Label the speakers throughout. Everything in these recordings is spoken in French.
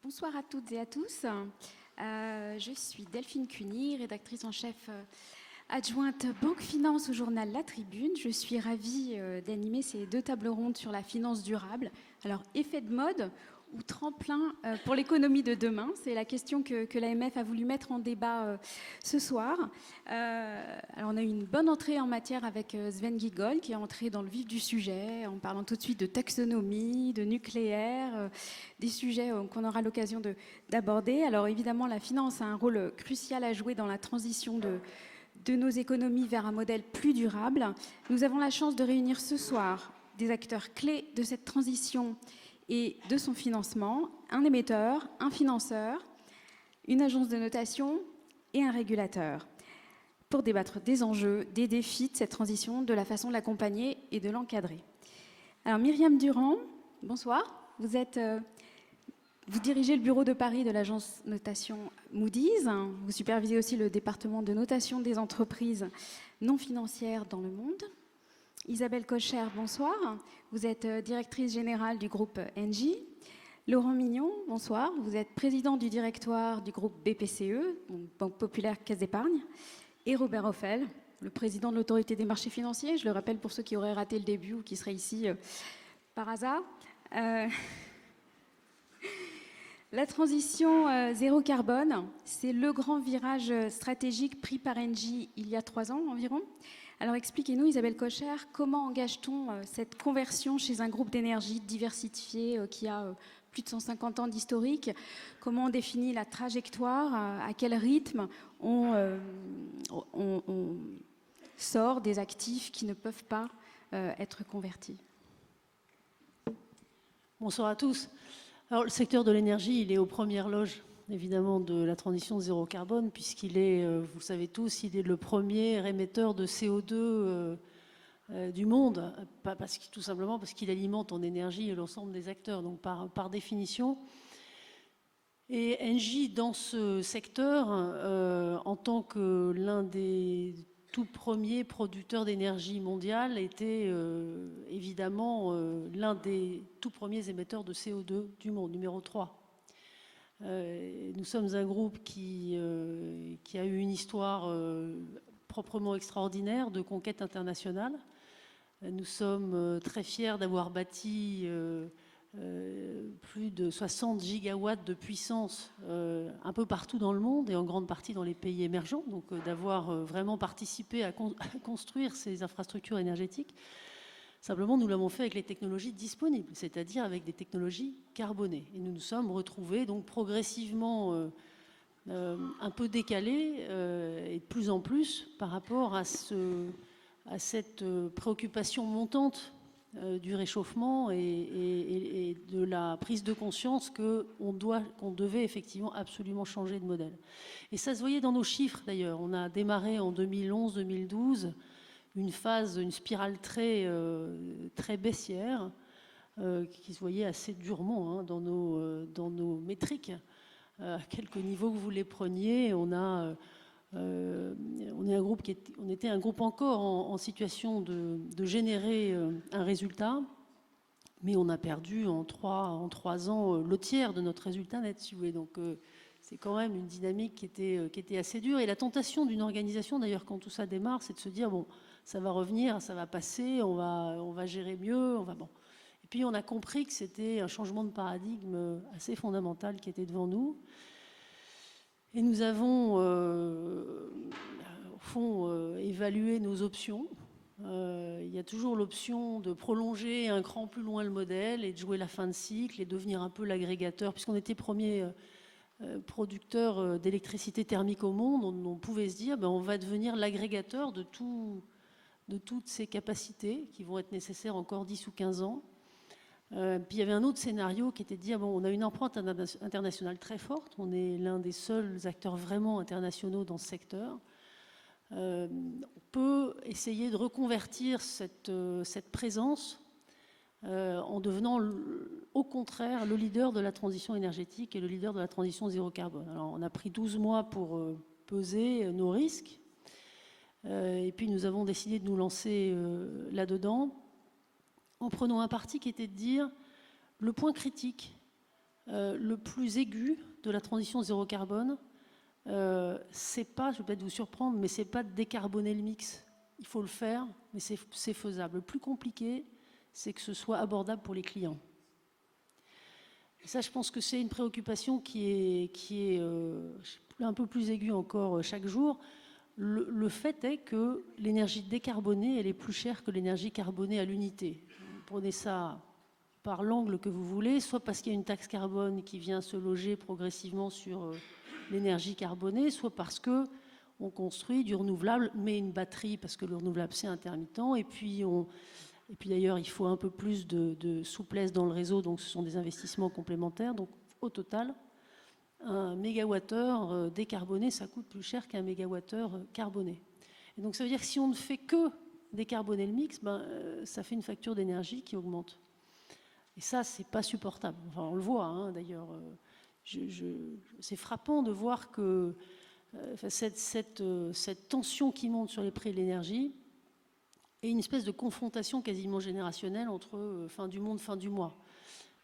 Speaker 1: Bonsoir à toutes et à tous. Je suis Delphine Cuny, rédactrice en chef adjointe Banque Finance au journal La Tribune. Je suis ravie d'animer ces deux tables rondes sur la finance durable. Alors, effet de mode ou tremplin pour l'économie de demain? C'est la question que l'AMF a voulu mettre en débat ce soir. Alors, on a eu une bonne entrée en matière avec Sven Giegold, qui est entré dans le vif du sujet, en parlant tout de suite de taxonomie, de nucléaire, des sujets qu'on aura l'occasion d'aborder. Alors, évidemment, la finance a un rôle crucial à jouer dans la transition de nos économies vers un modèle plus durable. Nous avons la chance de réunir ce soir des acteurs clés de cette transition et de son financement, un émetteur, un financeur, une agence de notation et un régulateur, pour débattre des enjeux, des défis de cette transition, de la façon de l'accompagner et de l'encadrer. Alors Myriam Durand, bonsoir. Vous dirigez le bureau de Paris de l'agence notation Moody's. Vous supervisez aussi le département de notation des entreprises non financières dans le monde. Isabelle Kocher, bonsoir. Vous êtes directrice générale du groupe Engie. Laurent Mignon, bonsoir. Vous êtes président du directoire du groupe BPCE, Banque Populaire Caisse d'Épargne. Et Robert Ophel, le président de l'autorité des marchés financiers. Je le rappelle pour ceux qui auraient raté le début ou qui seraient ici par hasard. La transition zéro carbone, c'est le grand virage stratégique pris par Engie il y a 3 ans environ. Alors expliquez-nous, Isabelle Kocher, comment engage-t-on cette conversion chez un groupe d'énergie diversifié qui a plus de 150 ans d'historique? Comment on définit la trajectoire? À quel rythme on sort des actifs qui ne peuvent pas être convertis?
Speaker 2: Bonsoir à tous. Alors, le secteur de l'énergie, il est aux premières loges, évidemment, de la transition zéro carbone, puisqu'il est, vous le savez tous, il est le premier émetteur de CO2 du monde, tout simplement parce qu'il alimente en énergie l'ensemble des acteurs, donc par définition. Et Engie, dans ce secteur, en tant que l'un des tout premiers producteurs d'énergie mondiale, était évidemment l'un des tout premiers émetteurs de CO2 du monde, numéro 3. Nous sommes un groupe qui a eu une histoire proprement extraordinaire de conquête internationale. Nous sommes très fiers d'avoir bâti plus de 60 gigawatts de puissance un peu partout dans le monde et en grande partie dans les pays émergents, donc d'avoir vraiment participé à construire ces infrastructures énergétiques. Simplement, nous l'avons fait avec les technologies disponibles, c'est-à-dire avec des technologies carbonées. Et nous nous sommes retrouvés donc progressivement un peu décalés et de plus en plus par rapport à cette préoccupation montante du réchauffement et de la prise de conscience qu'on devait effectivement absolument changer de modèle. Et ça se voyait dans nos chiffres d'ailleurs. On a démarré en 2011-2012 une spirale très baissière qui se voyait assez durement dans nos métriques. À quelques niveaux que vous les preniez, on était un groupe encore en situation de générer un résultat, mais on a perdu en 3 ans le tiers de notre résultat net, si vous voulez. Donc c'est quand même une dynamique qui était assez dure. Et la tentation d'une organisation, d'ailleurs, quand tout ça démarre, c'est de se dire, bon, ça va revenir, ça va passer, on va gérer mieux, bon. Et puis on a compris que c'était un changement de paradigme assez fondamental qui était devant nous. Et nous avons, au fond, évalué nos options. Il y a toujours l'option de prolonger un cran plus loin le modèle et de jouer la fin de cycle et devenir un peu l'agrégateur, puisqu'on était premier producteur d'électricité thermique au monde, on pouvait se dire, on va devenir l'agrégateur de toutes ces capacités qui vont être nécessaires encore 10 ou 15 ans. Puis il y avait un autre scénario qui était de dire, on a une empreinte internationale très forte, on est l'un des seuls acteurs vraiment internationaux dans ce secteur. On peut essayer de reconvertir cette présence en devenant au contraire le leader de la transition énergétique et le leader de la transition zéro carbone. Alors on a pris 12 mois pour peser nos risques et puis nous avons décidé de nous lancer là-dedans en prenant un parti qui était de dire le point critique le plus aigu de la transition zéro carbone, c'est pas, je vais peut-être vous surprendre, mais c'est pas de décarboner le mix. Il faut le faire, mais c'est faisable. Le plus compliqué, c'est que ce soit abordable pour les clients. Et ça, je pense que c'est une préoccupation qui est un peu plus aiguë encore chaque jour. Le fait est que l'énergie décarbonée, elle est plus chère que l'énergie carbonée à l'unité. Vous prenez ça par l'angle que vous voulez, soit parce qu'il y a une taxe carbone qui vient se loger progressivement sur l'énergie carbonée, soit parce que on construit du renouvelable, mais une batterie, parce que le renouvelable c'est intermittent, et puis d'ailleurs il faut un peu plus de souplesse dans le réseau, donc ce sont des investissements complémentaires. Donc au total, un mégawattheure décarboné, ça coûte plus cher qu'un mégawattheure carboné. Et donc ça veut dire que si on ne fait que décarboner le mix, ça fait une facture d'énergie qui augmente. Et ça, c'est pas supportable. Enfin, on le voit, hein, d'ailleurs. C'est frappant de voir que cette tension qui monte sur les prix de l'énergie est une espèce de confrontation quasiment générationnelle entre fin du monde, fin du mois.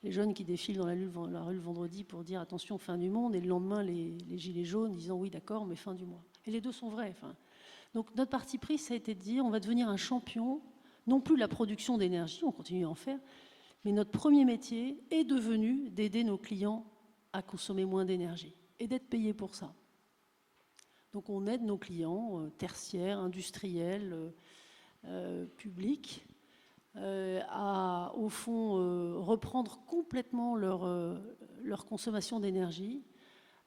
Speaker 2: Les jeunes qui défilent dans la rue le vendredi pour dire attention, fin du monde, et le lendemain, les gilets jaunes disant oui, d'accord, mais fin du mois. Et les deux sont vrais. Donc notre parti pris, ça a été de dire on va devenir un champion, non plus de la production d'énergie, on continue à en faire, mais notre premier métier est devenu d'aider nos clients à consommer moins d'énergie et d'être payés pour ça. Donc on aide nos clients tertiaires, industriels, publics, à, au fond, reprendre complètement leur consommation d'énergie,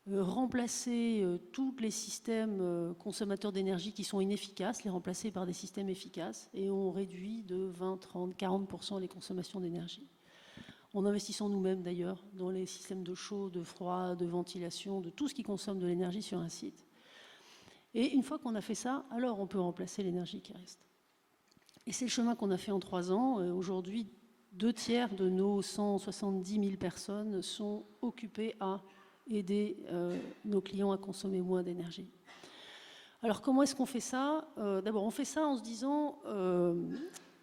Speaker 2: remplacer tous les systèmes consommateurs d'énergie qui sont inefficaces, les remplacer par des systèmes efficaces, et on réduit de 20, 30, 40% les consommations d'énergie. En investissant nous-mêmes d'ailleurs dans les systèmes de chaud, de froid, de ventilation, de tout ce qui consomme de l'énergie sur un site. Et une fois qu'on a fait ça, alors on peut remplacer l'énergie qui reste. Et c'est le chemin qu'on a fait en 3 ans. Aujourd'hui, 2/3 de nos 170 000 personnes sont occupées à aider nos clients à consommer moins d'énergie. Alors comment est-ce qu'on fait ça ? D'abord, on fait ça en se disant,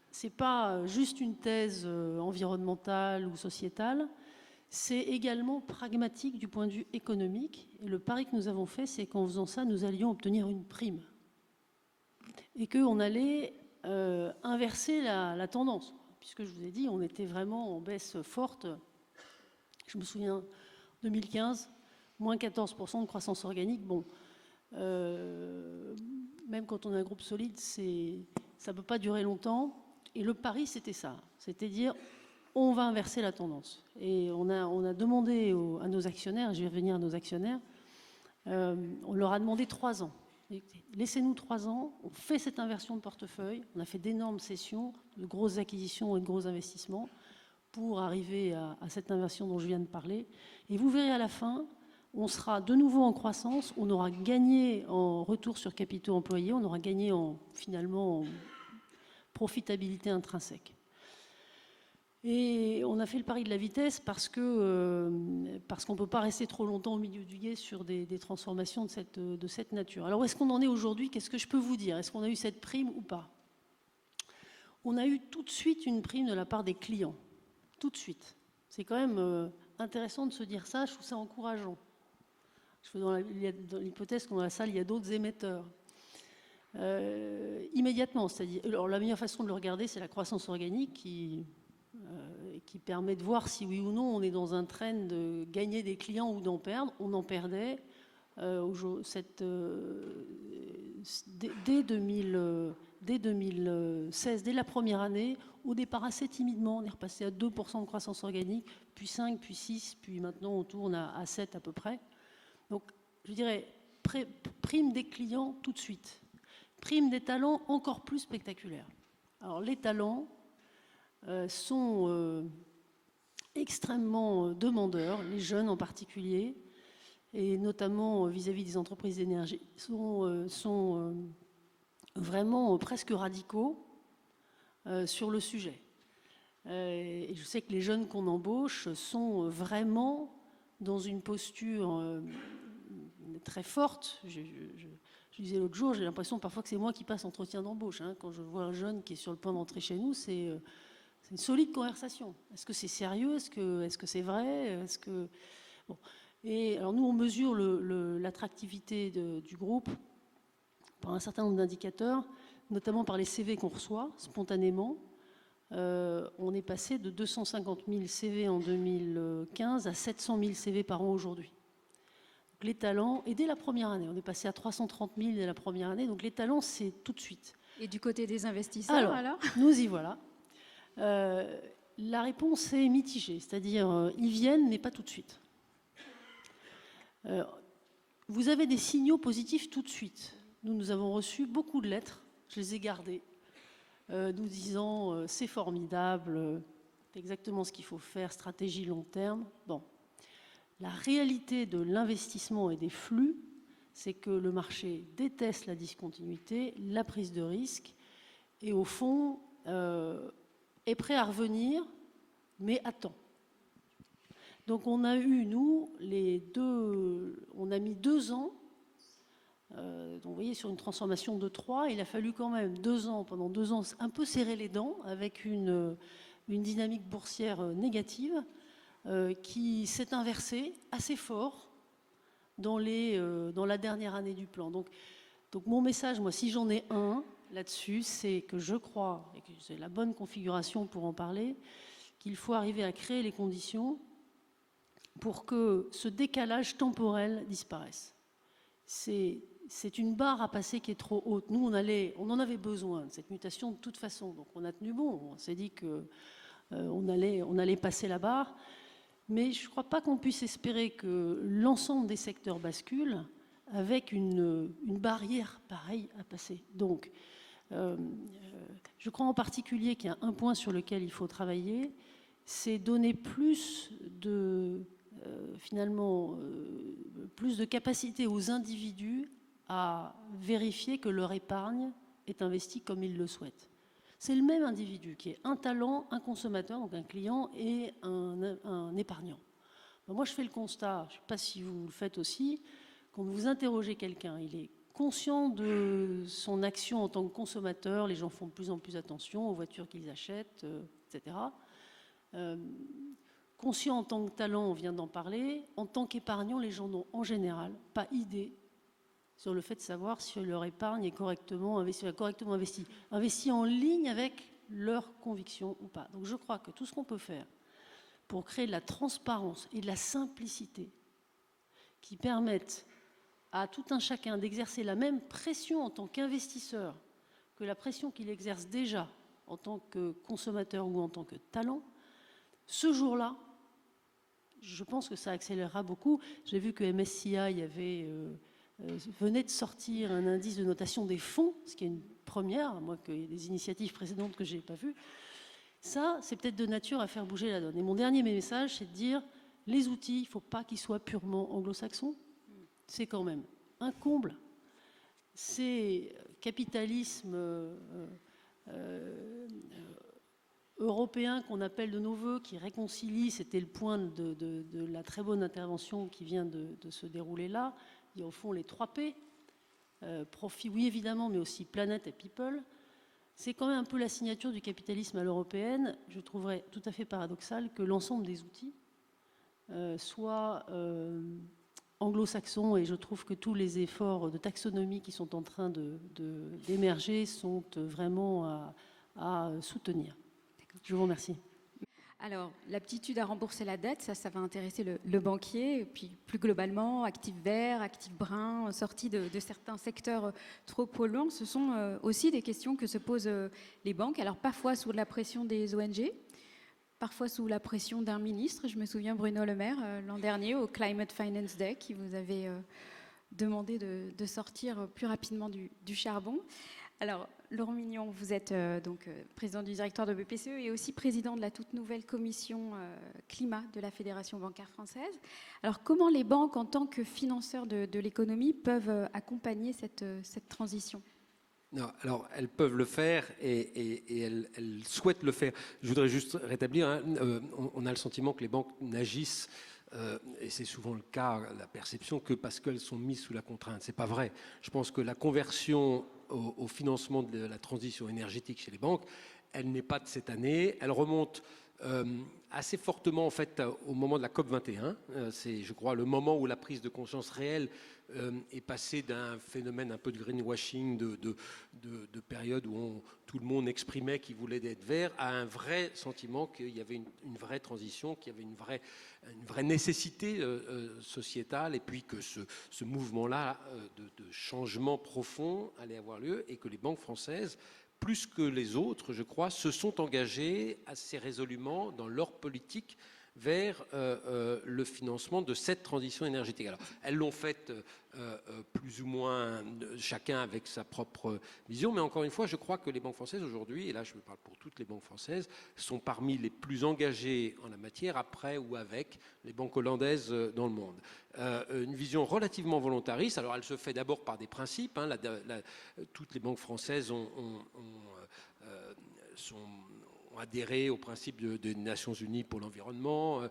Speaker 2: c'est pas juste une thèse environnementale ou sociétale, c'est également pragmatique du point de vue économique. Et le pari que nous avons fait, c'est qu'en faisant ça, nous allions obtenir une prime. Et qu'on allait inverser la tendance. Puisque je vous ai dit, on était vraiment en baisse forte. Je me souviens, 2015, moins 14% de croissance organique. Bon, même quand on a un groupe solide, ça ne peut pas durer longtemps. Et le pari, c'était ça. C'était dire, on va inverser la tendance. Et on a demandé à nos actionnaires, je vais revenir à nos actionnaires, on leur a demandé 3 ans. Laissez-nous 3 ans, on fait cette inversion de portefeuille, on a fait d'énormes sessions, de grosses acquisitions et de gros investissements pour arriver à cette inversion dont je viens de parler. Et vous verrez à la fin, on sera de nouveau en croissance, on aura gagné en retour sur capitaux employés, on aura gagné finalement en profitabilité intrinsèque. Et on a fait le pari de la vitesse parce qu'on ne peut pas rester trop longtemps au milieu du gué sur des transformations de cette nature. Alors où est-ce qu'on en est aujourd'hui ? Qu'est-ce que je peux vous dire ? Est-ce qu'on a eu cette prime ou pas ? On a eu tout de suite une prime de la part des clients. Tout de suite. C'est quand même intéressant de se dire ça, je trouve ça encourageant. Je fais dans l'hypothèse qu'on dans la salle, il y a d'autres émetteurs. Immédiatement, c'est-à-dire, alors la meilleure façon de le regarder, c'est la croissance organique qui permet de voir si oui ou non on est dans un trend de gagner des clients ou d'en perdre. On en perdait dès 2016, dès la première année, au départ assez timidement, on est repassé à 2% de croissance organique, puis 5, puis 6, puis maintenant on tourne à 7 à peu près. Donc je dirais prime des clients tout de suite, prime des talents encore plus spectaculaire. Alors les talents sont extrêmement demandeurs, les jeunes en particulier, et notamment vis-à-vis des entreprises d'énergie, sont vraiment presque radicaux sur le sujet. Et je sais que les jeunes qu'on embauche sont vraiment dans une posture très forte. Je disais l'autre jour, j'ai l'impression parfois que c'est moi qui passe entretien d'embauche. Quand je vois un jeune qui est sur le point d'entrer chez nous, c'est C'est une solide conversation. Est-ce que c'est sérieux? Est-ce que c'est vrai? Bon. Et alors nous, on mesure l'attractivité du groupe par un certain nombre d'indicateurs, notamment par les CV qu'on reçoit spontanément. On est passé de 250 000 CV en 2015 à 700 000 CV par an aujourd'hui. Les talents, et dès la première année, on est passé à 330 000 dès la première année, donc les talents, c'est tout de suite.
Speaker 1: Et du côté des investisseurs, alors
Speaker 2: nous y voilà. La réponse est mitigée, c'est-à-dire ils viennent, mais pas tout de suite. Vous avez des signaux positifs tout de suite. Nous avons reçu beaucoup de lettres, je les ai gardées, nous disant c'est formidable, c'est exactement ce qu'il faut faire, stratégie long terme. Bon. La réalité de l'investissement et des flux, c'est que le marché déteste la discontinuité, la prise de risque, et au fond est prêt à revenir, mais à temps. Donc on a eu, nous, on a mis 2 ans, donc vous voyez, sur une transformation de 3, il a fallu quand même 2 ans, pendant 2 ans, un peu serrer les dents, avec une dynamique boursière négative, qui s'est inversée assez fort dans la dernière année du plan. Donc mon message, moi, si j'en ai un là-dessus, c'est que je crois, et que c'est la bonne configuration pour en parler, qu'il faut arriver à créer les conditions pour que ce décalage temporel disparaisse. C'est une barre à passer qui est trop haute. Nous, on en avait besoin de cette mutation de toute façon. Donc on a tenu bon. On s'est dit qu'on allait passer la barre. Mais je ne crois pas qu'on puisse espérer que l'ensemble des secteurs basculent avec une barrière pareille à passer. Donc, je crois en particulier qu'il y a un point sur lequel il faut travailler, c'est donner plus de capacité aux individus à vérifier que leur épargne est investie comme ils le souhaitent. C'est le même individu qui est un talent, un consommateur, donc un client, et un épargnant. Ben moi, je fais le constat, je ne sais pas si vous le faites aussi, quand vous interrogez quelqu'un, il est conscient de son action en tant que consommateur, les gens font de plus en plus attention aux voitures qu'ils achètent, etc. Conscient en tant que talent, on vient d'en parler, en tant qu'épargnant, les gens n'ont en général pas idée sur le fait de savoir si leur épargne est correctement investie en ligne avec leurs convictions ou pas. Donc je crois que tout ce qu'on peut faire pour créer de la transparence et de la simplicité qui permettent à tout un chacun d'exercer la même pression en tant qu'investisseur que la pression qu'il exerce déjà en tant que consommateur ou en tant que talent, ce jour-là, je pense que ça accélérera beaucoup. J'ai vu que MSCI venait de sortir un indice de notation des fonds, ce qui est une première, moi qu'il y ait des initiatives précédentes que je n'ai pas vues. Ça, c'est peut-être de nature à faire bouger la donne. Et mon dernier message, c'est de dire, les outils, il ne faut pas qu'ils soient purement anglo-saxons. C'est quand même un comble. C'est capitalisme européen qu'on appelle de nos voeux, qui réconcilie, c'était le point de la très bonne intervention qui vient de se dérouler là. Il y a au fond les 3 P, profit, oui évidemment, mais aussi planète et people. C'est quand même un peu la signature du capitalisme à l'européenne. Je trouverais tout à fait paradoxal que l'ensemble des outils soient anglo-saxons, et je trouve que tous les efforts de taxonomie qui sont en train d'émerger sont vraiment à soutenir. Je vous remercie.
Speaker 1: Alors, l'aptitude à rembourser la dette, ça va intéresser le banquier, et puis plus globalement, actifs verts, actifs bruns, sortis de certains secteurs trop polluants, ce sont aussi des questions que se posent les banques, alors parfois sous la pression des ONG, parfois sous la pression d'un ministre. Je me souviens Bruno Le Maire, l'an dernier, au Climate Finance Day, qui vous avait demandé de sortir plus rapidement du charbon. Alors, Laurent Mignon, vous êtes président du directoire de BPCE et aussi président de la toute nouvelle commission climat de la Fédération bancaire française. Alors, comment les banques, en tant que financeurs de l'économie, peuvent accompagner cette transition ?
Speaker 3: Non, alors, elles peuvent le faire et elles souhaitent le faire. Je voudrais juste rétablir, on a le sentiment que les banques n'agissent, et c'est souvent le cas, la perception, que parce qu'elles sont mises sous la contrainte. Ce n'est pas vrai. Je pense que la conversion au financement de la transition énergétique chez les banques, elle n'est pas de cette année. Elle remonte assez fortement en fait au moment de la COP 21. C'est, je crois, le moment où la prise de conscience réelle est passée d'un phénomène un peu de greenwashing, de période où tout le monde exprimait qu'il voulait être vert, à un vrai sentiment qu'il y avait une vraie transition, qu'il y avait une vraie nécessité sociétale, et puis que ce mouvement-là de changement profond allait avoir lieu, et que les banques françaises, plus que les autres, je crois, se sont engagés assez résolument dans leur politique vers le financement de cette transition énergétique. Alors, elles l'ont fait plus ou moins chacun avec sa propre vision, mais encore une fois, je crois que les banques françaises aujourd'hui, et là je parle pour toutes les banques françaises, sont parmi les plus engagées en la matière, après ou avec les banques hollandaises dans le monde. Une vision relativement volontariste. Alors, elle se fait d'abord par des principes. Toutes les banques françaises ont adhéré au principe des Nations Unies pour l'environnement.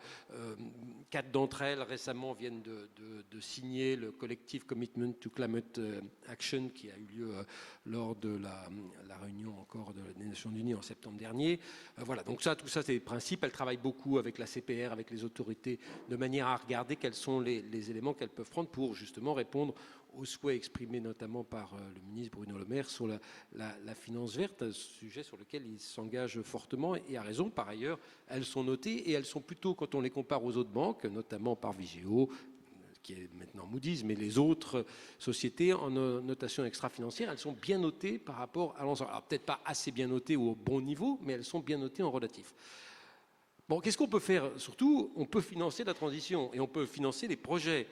Speaker 3: 4 d'entre elles récemment viennent de signer le Collective Commitment to Climate Action qui a eu lieu lors de la réunion encore des Nations Unies en septembre dernier. Voilà, donc tout ça c'est des principes. Elles travaillent beaucoup avec la CPR, avec les autorités, de manière à regarder quels sont les éléments qu'elles peuvent prendre pour justement répondre aux souhaits exprimés notamment par le ministre Bruno Le Maire sur la finance verte, un sujet sur lequel il s'engage fortement et à raison. Par ailleurs, elles sont notées et elles sont plutôt, quand on les compare aux autres banques, notamment par Vigeo, qui est maintenant Moody's, mais les autres sociétés en notation extra-financière, elles sont bien notées par rapport à l'ensemble. Alors peut-être pas assez bien notées ou au bon niveau, mais elles sont bien notées en relatif. Bon, qu'est-ce qu'on peut faire? Surtout, on peut financer la transition et on peut financer les projets.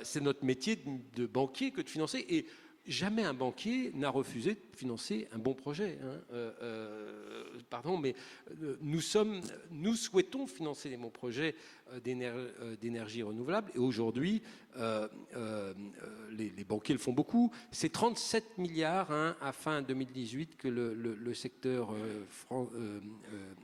Speaker 3: C'est notre métier de banquier que de financer, et jamais un banquier n'a refusé de financer un bon projet. Pardon, mais nous souhaitons financer les bons projets d'énergie renouvelable, et aujourd'hui, les banquiers le font beaucoup. C'est 37 milliards à fin 2018 que le secteur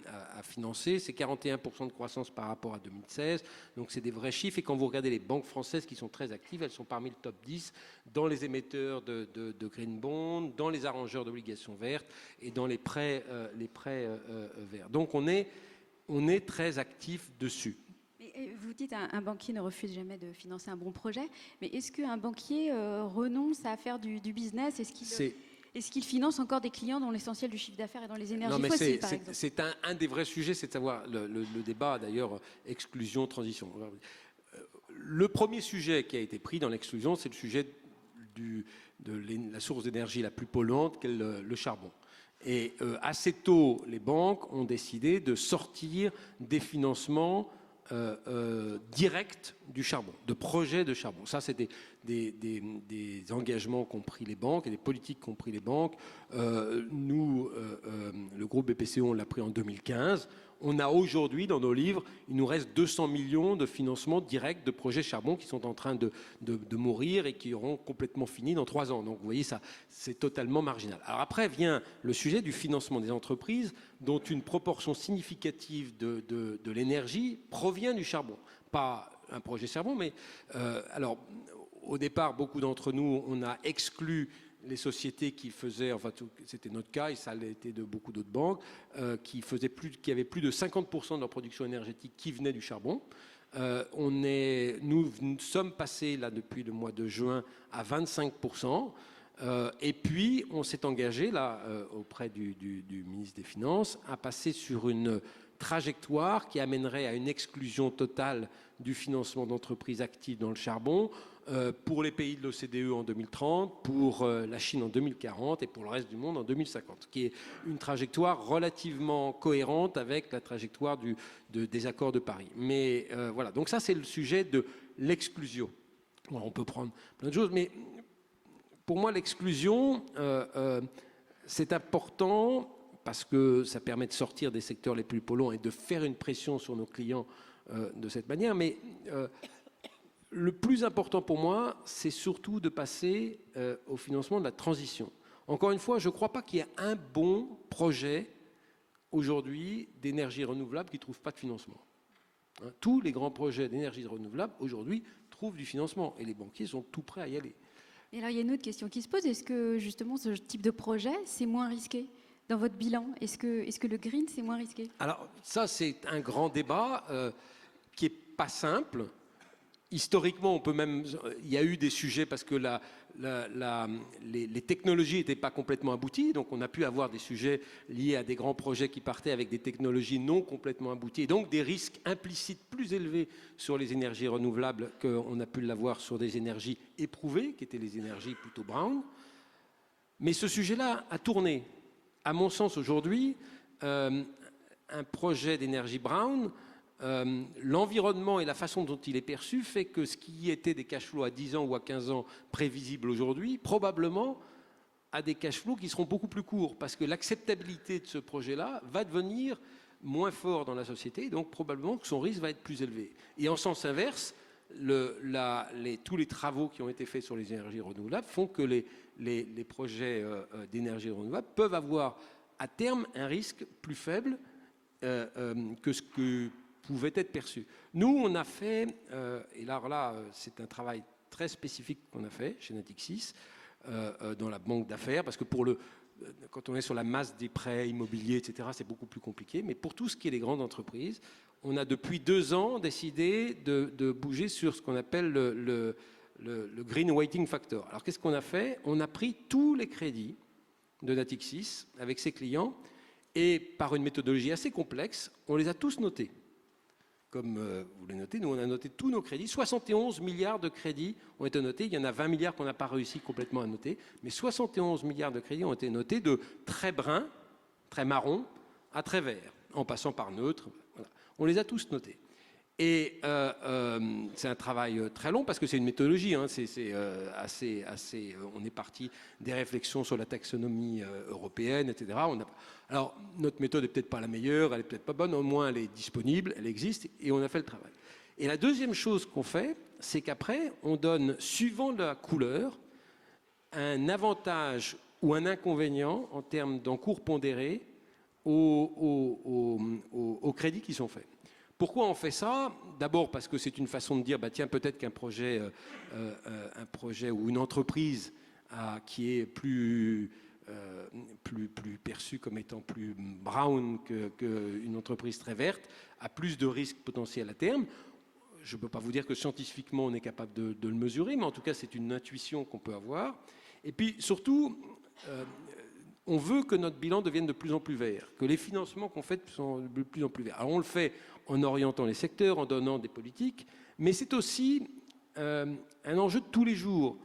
Speaker 3: a financé. C'est 41% de croissance par rapport à 2016. Donc c'est des vrais chiffres. Et quand vous regardez les banques françaises qui sont très actives, elles sont parmi le top 10 dans les émetteurs de green bond, dans les arrangeurs d'obligations vertes et dans les prêts verts. Donc on est très actif dessus.
Speaker 1: Vous dites un banquier ne refuse jamais de financer un bon projet, mais est-ce qu'un banquier renonce à faire du business? Est-ce qu'il finance encore des clients dont l'essentiel du chiffre d'affaires est dans les énergies fossiles, par exemple?
Speaker 3: C'est un des vrais sujets, c'est de savoir le débat, d'ailleurs, exclusion-transition. Le premier sujet qui a été pris dans l'exclusion, c'est le sujet de la source d'énergie la plus polluante, qu'est le charbon. Et assez tôt, les banques ont décidé de sortir des financements directs du charbon, de projets de charbon. Ça, c'est des engagements qu'ont pris les banques et des politiques qu'ont pris les banques. Nous, le groupe BPCE, on l'a pris en 2015. On a aujourd'hui, dans nos livres, il nous reste 200 millions de financements directs de projets charbon qui sont en train de mourir et qui auront complètement fini dans 3 ans. Donc, vous voyez, ça, c'est totalement marginal. Alors après vient le sujet du financement des entreprises, dont une proportion significative de l'énergie provient du charbon. Pas un projet charbon, mais alors, au départ, beaucoup d'entre nous, on a exclu les sociétés qui faisaient, enfin c'était notre cas et ça l'a été de beaucoup d'autres banques, qui avaient plus de 50% de leur production énergétique qui venait du charbon. Nous sommes passés là depuis le mois de juin à 25%. Et puis on s'est engagé là auprès du ministre des Finances à passer sur une trajectoire qui amènerait à une exclusion totale du financement d'entreprises actives dans le charbon pour les pays de l'OCDE en 2030, pour la Chine en 2040 et pour le reste du monde en 2050, qui est une trajectoire relativement cohérente avec la trajectoire des accords de Paris. Mais voilà, donc ça c'est le sujet de l'exclusion. Bon, on peut prendre plein de choses, mais pour moi l'exclusion, c'est important parce que ça permet de sortir des secteurs les plus polluants et de faire une pression sur nos clients de cette manière. Mais le plus important pour moi, c'est surtout de passer au financement de la transition. Encore une fois, je ne crois pas qu'il y ait un bon projet aujourd'hui d'énergie renouvelable qui ne trouve pas de financement. Tous les grands projets d'énergie renouvelable aujourd'hui trouvent du financement et les banquiers sont tout prêts à y aller.
Speaker 1: Et alors, il y a une autre question qui se pose. Est-ce que justement ce type de projet, c'est moins risqué dans votre bilan? Est-ce que le green, c'est moins risqué?
Speaker 3: Alors ça, c'est un grand débat qui n'est pas simple. Historiquement, il y a eu des sujets parce que les technologies n'étaient pas complètement abouties, donc on a pu avoir des sujets liés à des grands projets qui partaient avec des technologies non complètement abouties, et donc des risques implicites plus élevés sur les énergies renouvelables qu'on a pu l'avoir sur des énergies éprouvées, qui étaient les énergies plutôt brown. Mais ce sujet-là a tourné. À mon sens, aujourd'hui, un projet d'énergie brown, l'environnement et la façon dont il est perçu fait que ce qui était des cash flows à 10 ans ou à 15 ans prévisibles aujourd'hui, probablement a des cash flows qui seront beaucoup plus courts, parce que l'acceptabilité de ce projet-là va devenir moins fort dans la société, et donc probablement que son risque va être plus élevé. Et en sens inverse, tous les travaux qui ont été faits sur les énergies renouvelables font que les projets d'énergie renouvelable peuvent avoir à terme un risque plus faible que ce que pouvait être perçu. Nous, on a fait, et là, c'est un travail très spécifique qu'on a fait chez Natixis, dans la banque d'affaires, parce que quand on est sur la masse des prêts immobiliers, etc., c'est beaucoup plus compliqué. Mais pour tout ce qui est les grandes entreprises, on a depuis 2 ans décidé de bouger sur ce qu'on appelle le Green Weighting Factor. Alors qu'est-ce qu'on a fait? On a pris tous les crédits de Natixis avec ses clients, et par une méthodologie assez complexe, on les a tous notés. Comme vous les notez, nous on a noté tous nos crédits. 71 milliards de crédits ont été notés. Il y en a 20 milliards qu'on n'a pas réussi complètement à noter. Mais 71 milliards de crédits ont été notés de très brun, très marron, à très vert, en passant par neutre. Voilà. On les a tous notés. Et c'est un travail très long parce que c'est une méthodologie. On est parti des réflexions sur la taxonomie européenne, etc. Alors, notre méthode n'est peut-être pas la meilleure, elle n'est peut-être pas bonne, au moins elle est disponible, elle existe, et on a fait le travail. Et la deuxième chose qu'on fait, c'est qu'après, on donne, suivant la couleur, un avantage ou un inconvénient en termes d'encours pondéré aux crédits qui sont faits. Pourquoi on fait ça? D'abord parce que c'est une façon de dire, tiens, peut-être qu'un projet, ou une entreprise qui est plus perçue comme étant plus brown qu'une entreprise très verte, a plus de risques potentiels à terme. Je ne peux pas vous dire que scientifiquement on est capable de le mesurer, mais en tout cas c'est une intuition qu'on peut avoir. Et puis surtout, on veut que notre bilan devienne de plus en plus vert, que les financements qu'on fait sont de plus en plus verts. Alors on le fait en orientant les secteurs, en donnant des politiques, mais c'est aussi un enjeu de tous les jours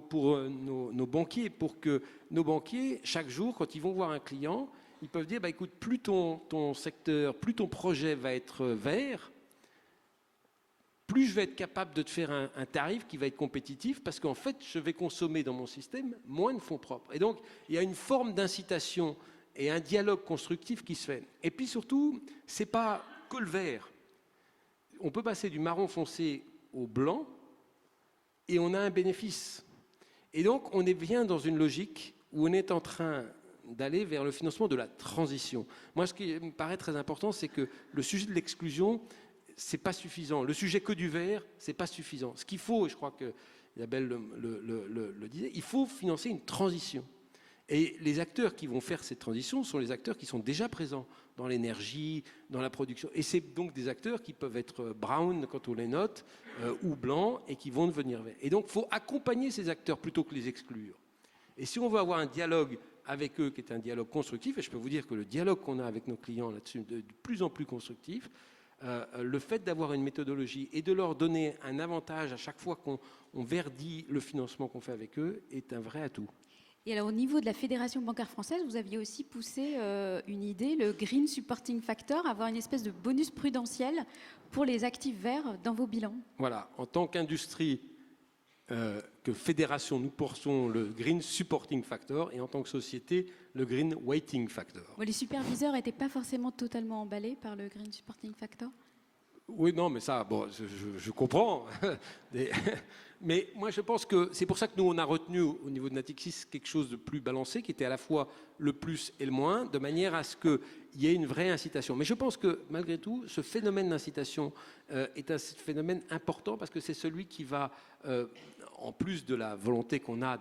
Speaker 3: pour nos banquiers, pour que nos banquiers, chaque jour, quand ils vont voir un client, ils peuvent dire, écoute, plus ton secteur, plus ton projet va être vert, plus je vais être capable de te faire un tarif qui va être compétitif, parce qu'en fait, je vais consommer dans mon système moins de fonds propres. Et donc, il y a une forme d'incitation et un dialogue constructif qui se fait. Et puis surtout, ce n'est pas que le vert. On peut passer du marron foncé au blanc, et on a un bénéfice. Et donc, on est bien dans une logique où on est en train d'aller vers le financement de la transition. Moi, ce qui me paraît très important, c'est que le sujet de l'exclusion, c'est pas suffisant. Le sujet que du vert, c'est pas suffisant. Ce qu'il faut, et je crois que Isabelle le disait, il faut financer une transition. Et les acteurs qui vont faire cette transition sont les acteurs qui sont déjà présents dans l'énergie, dans la production. Et c'est donc des acteurs qui peuvent être brown quand on les note, ou blancs, et qui vont devenir verts. Et donc, il faut accompagner ces acteurs plutôt que les exclure. Et si on veut avoir un dialogue avec eux qui est un dialogue constructif, et je peux vous dire que le dialogue qu'on a avec nos clients là-dessus est de plus en plus constructif, le fait d'avoir une méthodologie et de leur donner un avantage à chaque fois qu'on verdit le financement qu'on fait avec eux est un vrai atout.
Speaker 1: Et alors, au niveau de la Fédération bancaire française, vous aviez aussi poussé une idée, le Green Supporting Factor, avoir une espèce de bonus prudentiel pour les actifs verts dans vos bilans.
Speaker 3: Voilà, en tant qu'industrie, que fédération, nous portons le Green Supporting Factor, et en tant que société, le Green Weighting Factor.
Speaker 1: Bon, les superviseurs n'étaient pas forcément totalement emballés par le Green Supporting Factor?
Speaker 3: Oui, non, mais ça, bon, je comprends. Mais moi, je pense que c'est pour ça que nous, on a retenu au niveau de Natixis quelque chose de plus balancé, qui était à la fois le plus et le moins, de manière à ce qu'il y ait une vraie incitation. Mais je pense que, malgré tout, ce phénomène d'incitation est un phénomène important, parce que c'est celui qui va, en plus de la volonté qu'on a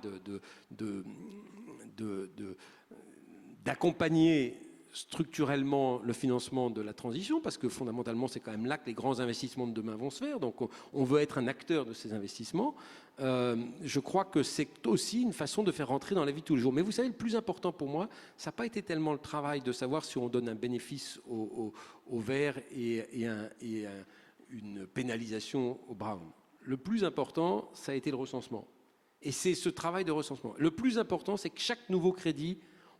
Speaker 3: d'accompagner structurellement le financement de la transition, parce que fondamentalement, c'est quand même là que les grands investissements de demain vont se faire. Donc, on veut être un acteur de ces investissements. Je crois que c'est aussi une façon de faire rentrer dans la vie de tous les jours. Mais vous savez, le plus important pour moi, ça n'a pas été tellement le travail de savoir si on donne un bénéfice au vert et une pénalisation au brown. Le plus important, ça a été le recensement. Et c'est ce travail de recensement. Le plus important, c'est que chaque nouveau crédit,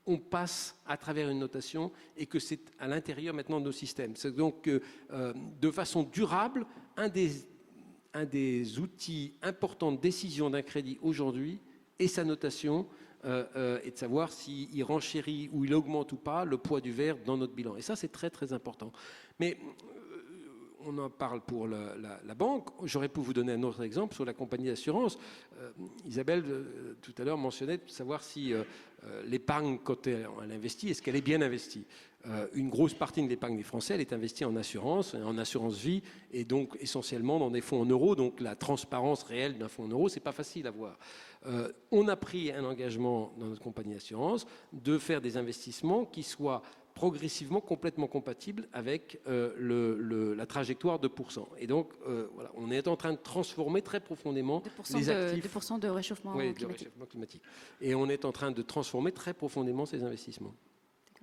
Speaker 3: on passe à travers une notation et que c'est à l'intérieur maintenant de nos systèmes. C'est donc de façon durable un des outils importants de décision d'un crédit aujourd'hui et sa notation et de savoir s'il renchérit ou il augmente ou pas le poids du vert dans notre bilan. Et ça, c'est très très important. Mais on en parle pour la banque. J'aurais pu vous donner un autre exemple sur la compagnie d'assurance. Isabelle, tout à l'heure, mentionnait de savoir si l'épargne, quand elle investit, est-ce qu'elle est bien investie. Une grosse partie de l'épargne des Français, elle est investie en assurance vie, et donc essentiellement dans des fonds en euros. Donc la transparence réelle d'un fonds en euros, c'est pas facile à voir. On a pris un engagement dans notre compagnie d'assurance de faire des investissements qui soient progressivement complètement compatible avec la trajectoire de 2%. Et donc, voilà, on est en train de transformer très profondément les actifs.
Speaker 1: 2% de réchauffement
Speaker 3: climatique. Et on est en train de transformer très profondément ces investissements.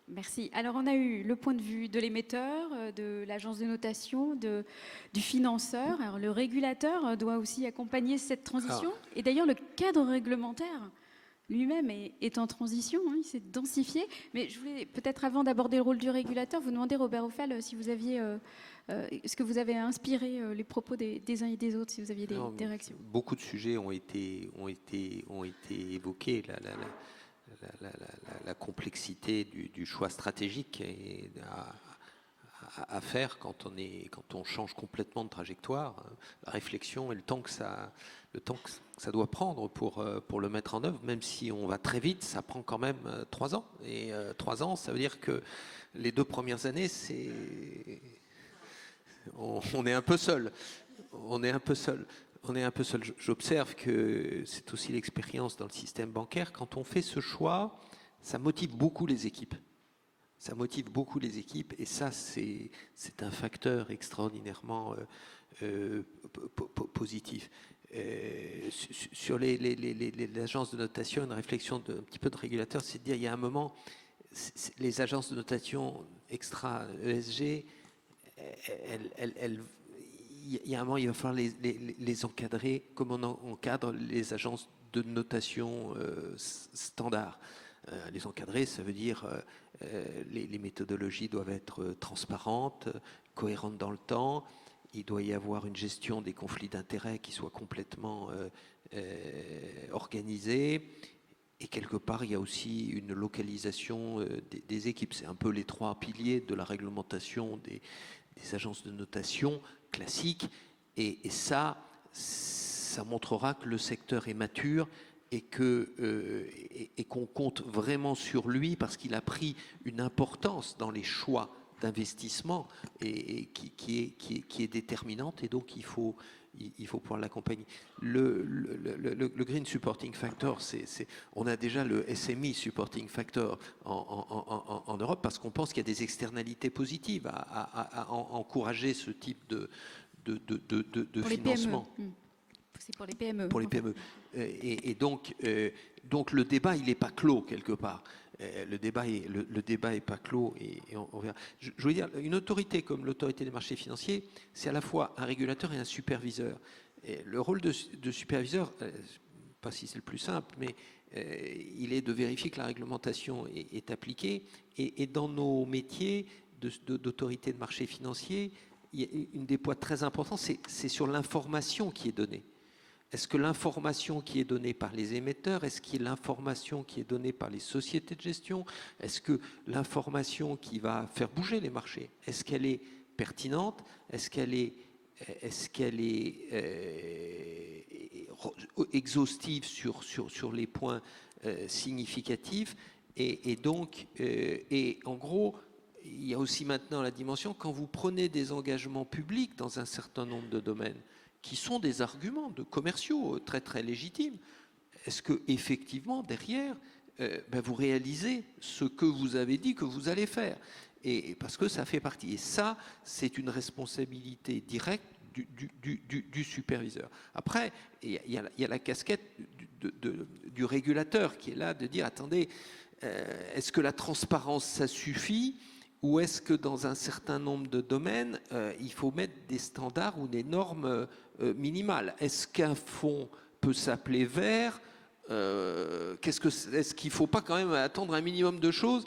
Speaker 1: Merci. Alors, on a eu le point de vue de l'émetteur, de l'agence de notation, du financeur. Alors, le régulateur doit aussi accompagner cette transition. Et d'ailleurs, le cadre réglementaire lui-même est en transition, hein, il s'est densifié. Mais je voulais peut-être, avant d'aborder le rôle du régulateur, vous demander, Robert Ophel, si vous aviez, est-ce que vous avez inspiré les propos des uns et des autres, si vous aviez des réactions.
Speaker 4: Beaucoup de sujets ont été évoqués. La complexité du choix stratégique à faire quand on change complètement de trajectoire, la réflexion et le temps que ça doit prendre pour le mettre en œuvre, même si on va très vite, ça prend quand même 3 ans. Et 3 ans, ça veut dire que les 2 premières années, on est un peu seul. J'observe que c'est aussi l'expérience dans le système bancaire. Quand on fait ce choix, ça motive beaucoup les équipes. Et ça, c'est un facteur extraordinairement positif. Sur les agences de notation, une réflexion un petit peu de régulateur, c'est de dire, il y a un moment, les agences de notation extra ESG, il y a un moment, il va falloir les encadrer comme on encadre les agences de notation standard. Les encadrer, ça veut dire les méthodologies doivent être transparentes, cohérentes dans le temps. Il doit y avoir une gestion des conflits d'intérêts qui soit complètement organisée. Et quelque part, il y a aussi une localisation des équipes. C'est un peu les 3 piliers de la réglementation des agences de notation classiques. Et ça montrera que le secteur est mature et qu'on compte vraiment sur lui parce qu'il a pris une importance dans les choix d'investissement et qui est déterminante, et donc il faut pouvoir l'accompagner. Le Green Supporting Factor, on a déjà le SME Supporting Factor en Europe parce qu'on pense qu'il y a des externalités positives à encourager ce type de financement.
Speaker 1: C'est pour les PME.
Speaker 4: Pour les PME. Et donc le débat, il n'est pas clos quelque part. Le débat est pas clos et on verra. Je veux dire, une autorité comme l'autorité des marchés financiers, c'est à la fois un régulateur et un superviseur. Et le rôle de superviseur, pas si c'est le plus simple, mais il est de vérifier que la réglementation est appliquée. Et dans nos métiers d'autorité de marché financier, il y a une des poids très importants, c'est sur l'information qui est donnée. Est-ce que l'information qui est donnée par les émetteurs, est-ce qu'il y a l'information qui est donnée par les sociétés de gestion, est-ce que l'information qui va faire bouger les marchés, est-ce qu'elle est pertinente, est-ce qu'elle est exhaustive sur les points significatifs et donc, en gros, il y a aussi maintenant la dimension, quand vous prenez des engagements publics dans un certain nombre de domaines, qui sont des arguments commerciaux très très légitimes. Est-ce que effectivement derrière vous réalisez ce que vous avez dit que vous allez faire. Et parce que ça fait partie. Et ça, c'est une responsabilité directe du superviseur. Après, il y a la casquette du régulateur qui est là de dire, attendez, est-ce que la transparence, ça suffit ? Ou est-ce que dans un certain nombre de domaines, il faut mettre des standards ou des normes minimales ? Est-ce qu'un fonds peut s'appeler vert ? Est-ce qu'il ne faut pas quand même attendre un minimum de choses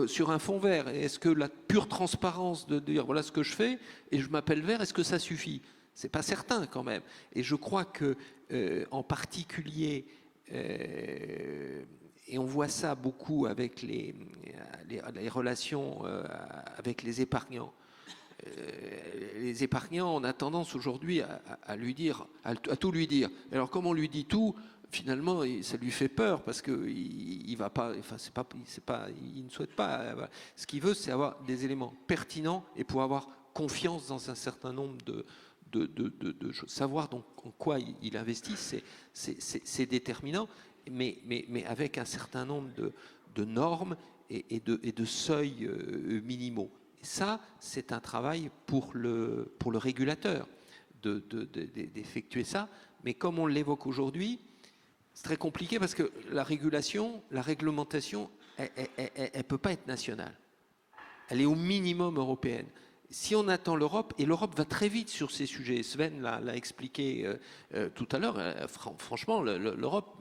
Speaker 4: sur un fonds vert ? Est-ce que la pure transparence de dire voilà ce que je fais et je m'appelle vert, est-ce que ça suffit ? C'est pas certain quand même. Et je crois que en particulier, et on voit ça beaucoup avec les relations avec les épargnants. Les épargnants, on a tendance aujourd'hui à lui dire, à tout lui dire. Alors comme on lui dit tout, finalement, ça lui fait peur parce que il va pas, enfin il ne souhaite pas. Voilà. Ce qu'il veut, c'est avoir des éléments pertinents et pour avoir confiance dans un certain nombre de choses. Savoir donc en quoi il investit, c'est déterminant, mais avec un certain nombre de normes et de seuils minimaux. Et ça, c'est un travail pour le régulateur d'effectuer ça. Mais comme on l'évoque aujourd'hui, c'est très compliqué parce que la réglementation, elle ne peut pas être nationale. Elle est au minimum européenne. Si on attend l'Europe, et l'Europe va très vite sur ces sujets, Sven l'a expliqué tout à l'heure, franchement, l'Europe,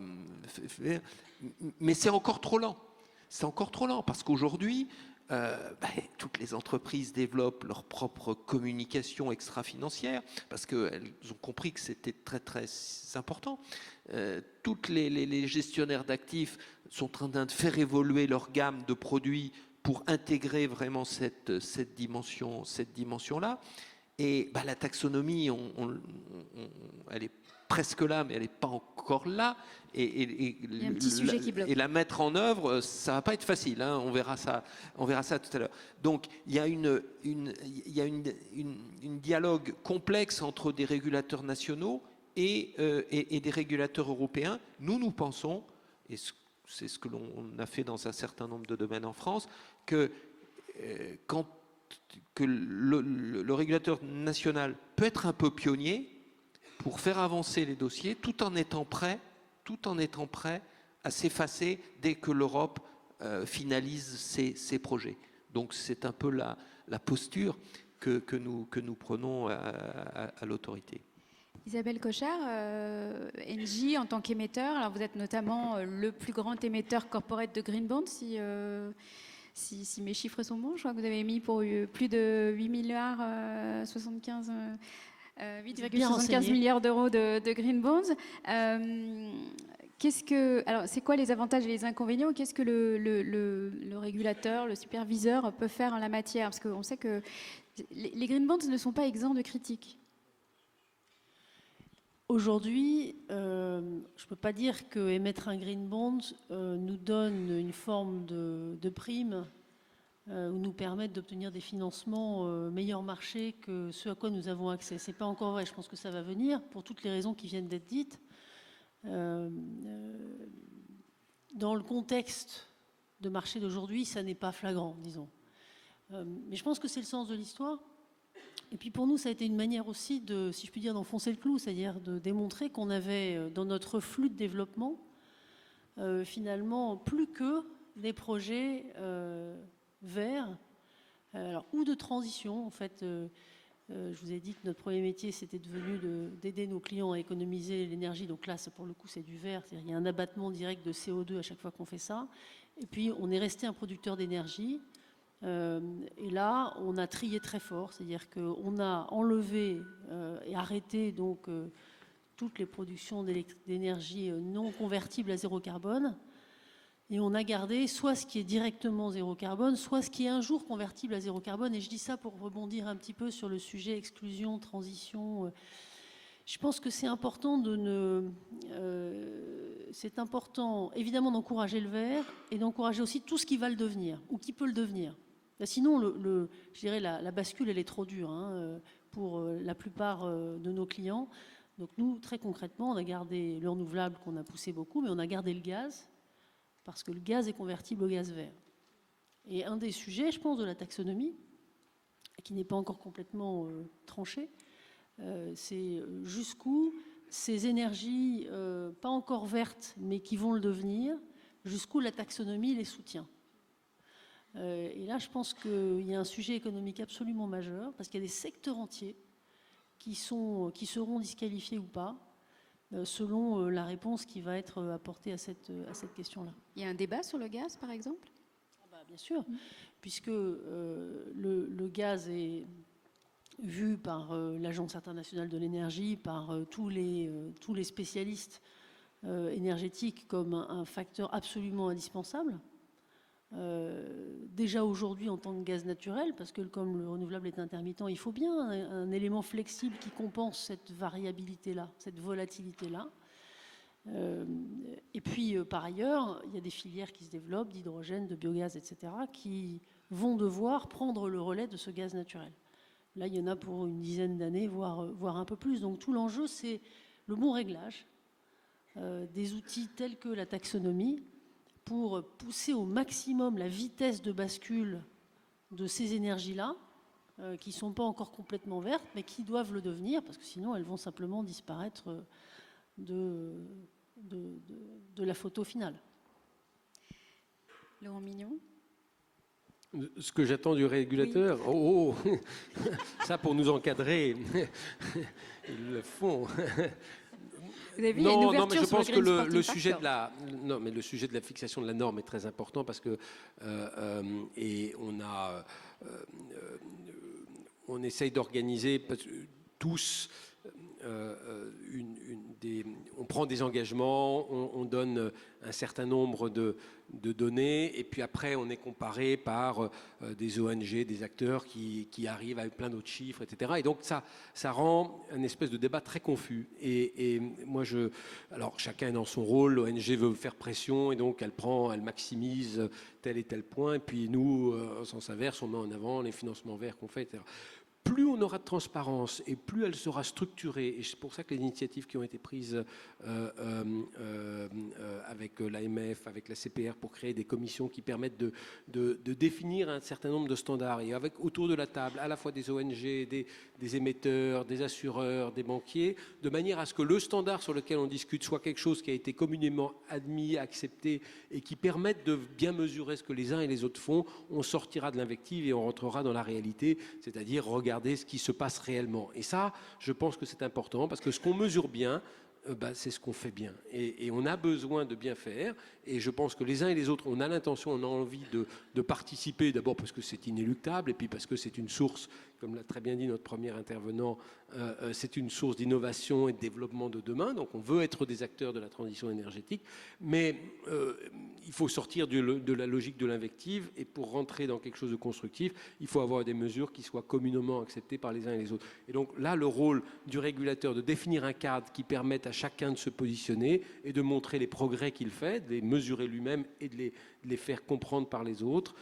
Speaker 4: mais c'est encore trop lent. C'est encore trop lent parce qu'aujourd'hui, toutes les entreprises développent leur propre communication extra-financière parce qu'elles ont compris que c'était très très important. Toutes les gestionnaires d'actifs sont en train de faire évoluer leur gamme de produits pour intégrer vraiment cette dimension-là. Et la taxonomie, elle est presque là, mais elle n'est pas encore là.
Speaker 1: Il y a un petit sujet qui bloque.
Speaker 4: Et la mettre en œuvre, ça ne va pas être facile. Hein, on verra ça tout à l'heure. Donc, il y a une dialogue complexe entre des régulateurs nationaux et des régulateurs européens. Nous pensons, et c'est ce que l'on a fait dans un certain nombre de domaines en France, que le régulateur national peut être un peu pionnier pour faire avancer les dossiers tout en étant prêt à s'effacer dès que l'Europe finalise ses projets. Donc c'est un peu la posture que nous prenons à l'autorité.
Speaker 1: Isabelle Cochard, Engie en tant qu'émetteur, alors vous êtes notamment le plus grand émetteur corporate de green bonds, si mes chiffres sont bons. Je crois que vous avez émis pour plus de 8,75 milliards d'euros de green bonds. Alors, c'est quoi les avantages et les inconvénients ? Qu'est-ce que le régulateur, le superviseur peut faire en la matière ? Parce qu'on sait que les green bonds ne sont pas exempts de critiques.
Speaker 2: Aujourd'hui, je ne peux pas dire qu'émettre un green bond nous donne une forme de prime ou nous permette d'obtenir des financements meilleur marché que ceux à quoi nous avons accès. Ce n'est pas encore vrai, je pense que ça va venir pour toutes les raisons qui viennent d'être dites. Dans le contexte de marché d'aujourd'hui, ça n'est pas flagrant, disons. Mais je pense que c'est le sens de l'histoire. Et puis pour nous, ça a été une manière aussi de, si je puis dire, d'enfoncer le clou, c'est-à-dire de démontrer qu'on avait dans notre flux de développement finalement plus que des projets verts ou de transition. En fait, je vous ai dit que notre premier métier, c'était devenu d'aider nos clients à économiser l'énergie. Donc là, pour le coup, c'est du vert. C'est-à-dire qu'il y a un abattement direct de CO2 à chaque fois qu'on fait ça. Et puis, on est resté un producteur d'énergie. Et là, on a trié très fort, c'est-à-dire qu'on a enlevé et arrêté donc toutes les productions d'énergie non convertibles à zéro carbone, et on a gardé soit ce qui est directement zéro carbone, soit ce qui est un jour convertible à zéro carbone. Et je dis ça pour rebondir un petit peu sur le sujet exclusion, transition. Je pense que c'est important c'est important évidemment d'encourager le vert et d'encourager aussi tout ce qui va le devenir ou qui peut le devenir. Sinon, je dirais la bascule, elle est trop dure pour la plupart de nos clients. Donc nous, très concrètement, on a gardé le renouvelable qu'on a poussé beaucoup, mais on a gardé le gaz. parce que le gaz est convertible au gaz vert. Et un des sujets, je pense, de la taxonomie, qui n'est pas encore complètement tranché, c'est jusqu'où ces énergies, pas encore vertes, mais qui vont le devenir, jusqu'où la taxonomie les soutient. Et là, je pense qu'il y a un sujet économique absolument majeur, parce qu'il y a des secteurs entiers qui seront disqualifiés ou pas, selon la réponse qui va être apportée à cette question-là.
Speaker 1: Il y a un débat sur le gaz, par exemple?
Speaker 2: Bien sûr, puisque le gaz est vu par l'Agence internationale de l'énergie, par tous les spécialistes énergétiques comme un facteur absolument indispensable. Déjà aujourd'hui en tant que gaz naturel, parce que comme le renouvelable est intermittent, il faut bien un élément flexible qui compense cette variabilité-là, cette volatilité-là. Et puis par ailleurs, il y a des filières qui se développent, d'hydrogène, de biogaz, etc., qui vont devoir prendre le relais de ce gaz naturel. Là, il y en a pour une dizaine d'années, voire un peu plus. Donc tout l'enjeu, c'est le bon réglage des outils tels que la taxonomie pour pousser au maximum la vitesse de bascule de ces énergies-là, qui ne sont pas encore complètement vertes, mais qui doivent le devenir, parce que sinon elles vont simplement disparaître de la photo finale.
Speaker 1: Laurent Mignon.
Speaker 3: Ce que j'attends du régulateur, oui. Ça pour nous encadrer, ils le font.
Speaker 1: Vous avez vu, il y a une ouverture
Speaker 3: mais je
Speaker 1: sur
Speaker 3: pense
Speaker 1: le
Speaker 3: que
Speaker 1: Green
Speaker 3: le
Speaker 1: Sporting
Speaker 3: sujet
Speaker 1: Factor.
Speaker 3: le sujet de la fixation de la norme est très important parce que et on essaye d'organiser tous on prend des engagements, on donne un certain nombre de données, et puis après on est comparé par des ONG, des acteurs qui arrivent avec plein d'autres chiffres, etc. Et donc ça rend un espèce de débat très confus. Et moi, alors chacun est dans son rôle, l'ONG veut faire pression, et donc elle maximise tel et tel point, et puis nous, en sens inverse, on met en avant les financements verts qu'on fait, etc. Plus on aura de transparence et plus elle sera structurée, et c'est pour ça que les initiatives qui ont été prises avec l'AMF, avec la CPR, pour créer des commissions qui permettent de définir un certain nombre de standards, et avec autour de la table à la fois des ONG, des émetteurs, des assureurs, des banquiers, de manière à ce que le standard sur lequel on discute soit quelque chose qui a été communément admis, accepté, et qui permette de bien mesurer ce que les uns et les autres font. On sortira de l'invective et on rentrera dans la réalité, c'est-à-dire regarder ce qui se passe réellement. Et ça, je pense que c'est important, parce que ce qu'on mesure bien, c'est ce qu'on fait bien. Et on a besoin de bien faire. Et je pense que les uns et les autres, on a l'intention, on a envie de participer, d'abord parce que c'est inéluctable, et puis parce que c'est une source, comme l'a très bien dit notre premier intervenant, c'est une source d'innovation et de développement de demain. Donc on veut être des acteurs de la transition énergétique. Mais il faut sortir de la logique de l'invective, et pour rentrer dans quelque chose de constructif, il faut avoir des mesures qui soient communément acceptées par les uns et les autres. Et donc là, le rôle du régulateur de définir un cadre qui permette à chacun de se positionner et de montrer les progrès qu'il fait, de les mesurer lui-même et de les faire comprendre par les autres,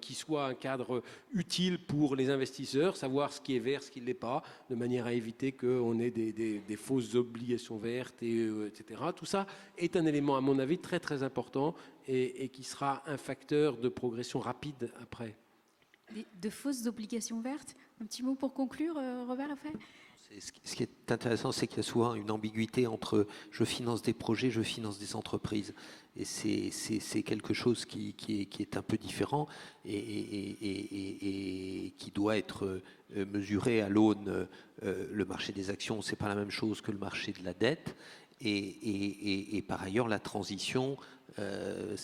Speaker 3: qui soit un cadre utile pour les investisseurs, savoir ce qui est vert, ce qui ne l'est pas, de manière à éviter qu'on ait des fausses obligations vertes, etc. Tout ça est un élément, à mon avis, très très important, et qui sera un facteur de progression rapide après.
Speaker 1: De fausses obligations vertes. Un petit mot pour conclure, Robert Lefebvre.
Speaker 4: Ce qui est intéressant, c'est qu'il y a souvent une ambiguïté entre je finance des projets, je finance des entreprises. Et c'est quelque chose qui est un peu différent et qui doit être mesuré à l'aune. Le marché des actions, c'est pas la même chose que le marché de la dette. Et par ailleurs, la transition, le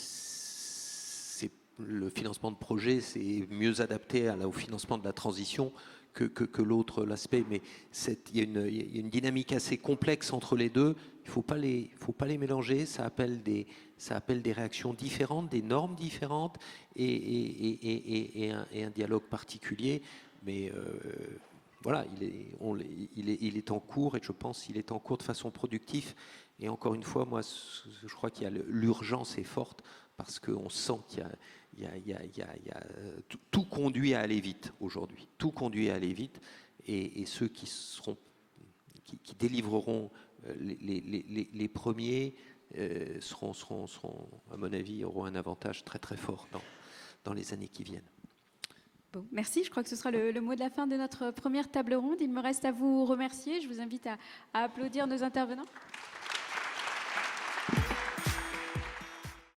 Speaker 4: financement de projet, c'est mieux adapté au financement de la transition que l'autre l'aspect, mais il y a une dynamique assez complexe entre les deux. Il faut pas les mélanger. Ça appelle des réactions différentes, des normes différentes et un dialogue particulier. Mais voilà, il est en cours, et je pense qu'il est en cours de façon productive. Et encore une fois, moi, je crois qu'il y a l'urgence est forte, parce qu'on sent qu'il y a tout conduit à aller vite aujourd'hui. Tout conduit à aller vite, et ceux qui délivreront les premiers seront, à mon avis, auront un avantage très très fort dans les années qui viennent.
Speaker 1: Bon, merci, je crois que ce sera le mot de la fin de notre première table ronde. Il me reste à vous remercier. Je vous invite à applaudir nos intervenants.